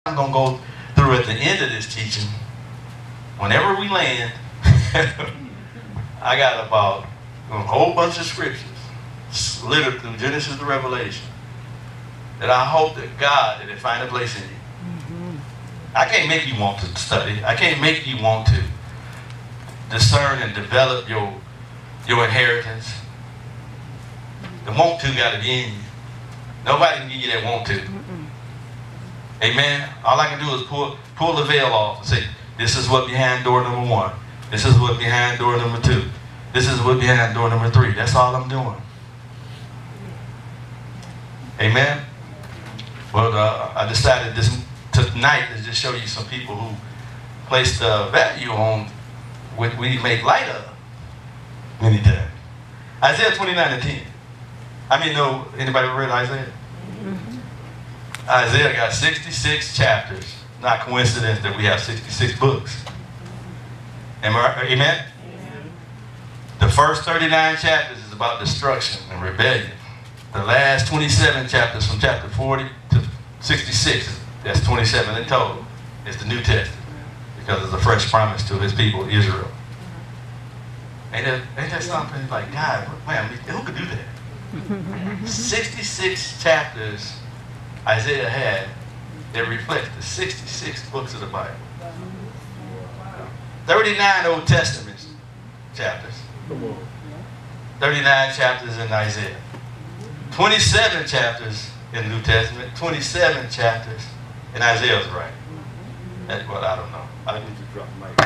I'm going to go through at the end of this teaching. Whenever we land, I got about a whole bunch of scriptures, littered through Genesis to Revelation, that I hope that God, that it find a place in you. I can't make you want to study. I can't make you want to discern and develop your inheritance. The want to got to be in you. Nobody can give you that want to. Amen. All I can do is pull the veil off and say, this is what behind door number 1. This is what behind door number 2. This is what behind door number 3. That's all I'm doing. Amen. Well, I decided tonight to just show you some people who place the value on what we make light of many times. Isaiah 29:10. No, anybody read Isaiah? Isaiah got 66 chapters. Not coincidence that we have 66 books. Amen? Amen? The first 39 chapters is about destruction and rebellion. The last 27 chapters from chapter 40 to 66, that's 27 in total, is the New Testament, because it's a fresh promise to his people, Israel. Ain't that something like, God, man, who could do that? 66 chapters Isaiah had that reflect the 66 books of the Bible. 39 Old Testament chapters. 39 chapters in Isaiah. 27 chapters in the New Testament. 27 chapters in Isaiah's right. That's what I don't know. I didn't need to drop the mic.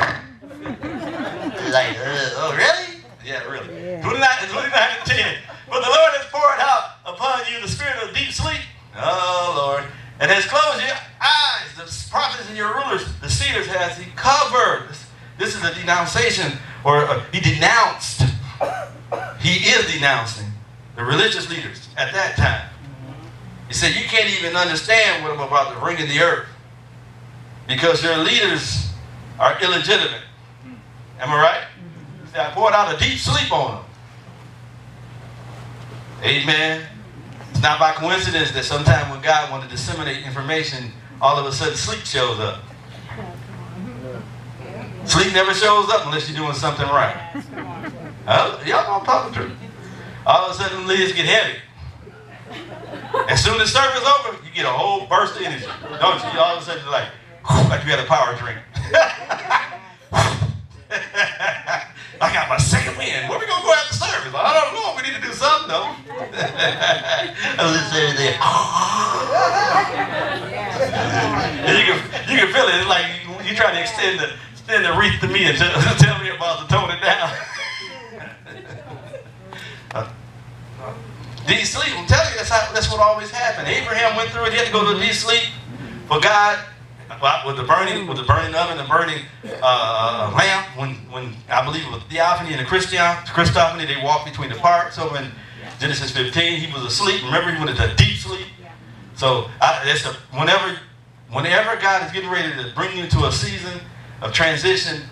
Like, oh, really? Yeah, really. Yeah. 29 and 10. But the Lord has poured out upon you the spirit of deep sleep. Oh, Lord. And has closed your eyes. The prophets and your rulers, the seers, has he covered. This is a denunciation, or he denounced. He is denouncing the religious leaders at that time. He said, you can't even understand what I'm about to bring in the earth because your leaders are illegitimate. Am I right? He said, I poured out a deep sleep on them. Amen. It's not by coincidence that sometimes when God wants to disseminate information, all of a sudden sleep shows up. Sleep never shows up unless you're doing something right. Y'all know I'm talking truth. All of a sudden, the lids get heavy. As soon as service over, you get a whole burst of energy. Don't you? All of a sudden, you're like you had a power drink. I got my second wind. Where we going to go after service? I don't know. We need to do something, though. I was just sitting there. And you can feel it. It's like you're trying to extend the wreath to me and tell me about to tone it down. Deep sleep, I'm telling you, that's what always happened. Abraham went through it. He had to go to deep sleep for God with the burning oven, the burning lamp. When I believe it was Theophany and the Christophany, they walked between the parts over in Genesis 15. He was asleep. Remember, he went into deep sleep. So whenever God is getting ready to bring you into a season of transition,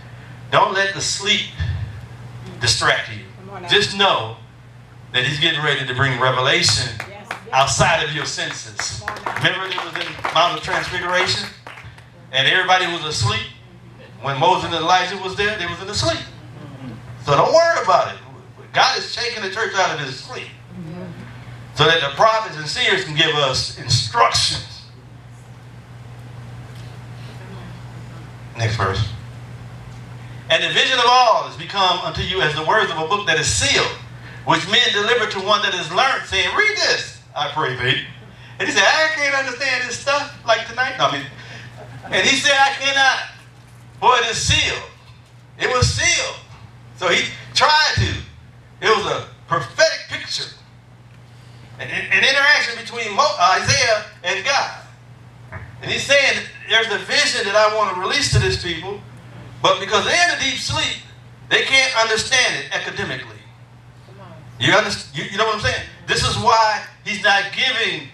don't let the sleep distract you. Just know that he's getting ready to bring revelation outside of your senses. Remember, it was in Mount of Transfiguration, and everybody was asleep. When Moses and Elijah was there, they was in the sleep. So don't worry about it. God is shaking the church out of his sleep, so that the prophets and seers can give us instructions. Next verse. And the vision of all has become unto you as the words of a book that is sealed, which men deliver to one that is learned, saying, read this, I pray thee. And he said, I can't understand this stuff like tonight. And he said, I cannot, for it is sealed. It was sealed. So he tried to. It was a prophetic picture. An interaction between Isaiah and God. And he's saying, there's a vision that I want to release to this people, but because they're in a deep sleep, they can't understand it academically. You know what I'm saying? This is why he's not giving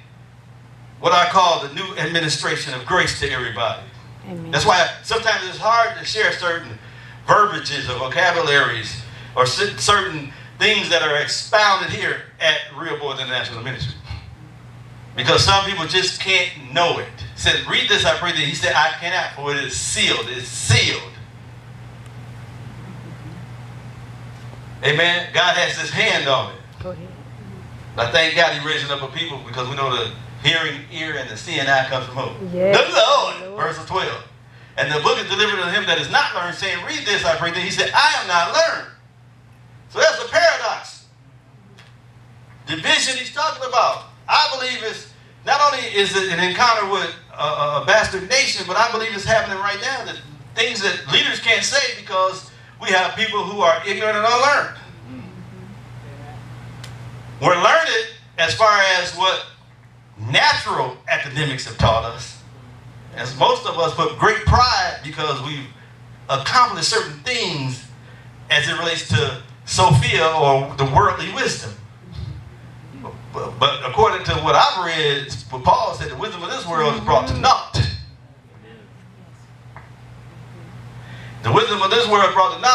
what I call the new administration of grace to everybody. Amen. That's why sometimes it's hard to share certain verbiages or vocabularies or certain things that are expounded here at Real Boys International Ministry. Because some people just can't know it. He said, read this, I pray that. He said, I cannot, for it is sealed. It's sealed. Amen. God has his hand on it. Go ahead. I thank God he raising up a people, because we know the hearing ear and the seeing eye comes from who? Yes. The Lord. Verse 12. And the book is delivered to him that is not learned, saying, read this, I pray that. He said, I am not learned. So that's a paradox. Division he's talking about. I believe it's not only is it an encounter with a bastard nation, but I believe it's happening right now. That things that leaders can't say because we have people who are ignorant and unlearned. We're learned as far as what natural academics have taught us. As most of us put great pride because we've accomplished certain things as it relates to Sophia or the worldly wisdom. But according to what I've read, what Paul said, the wisdom of this world is brought to naught. The wisdom of this world is brought to naught.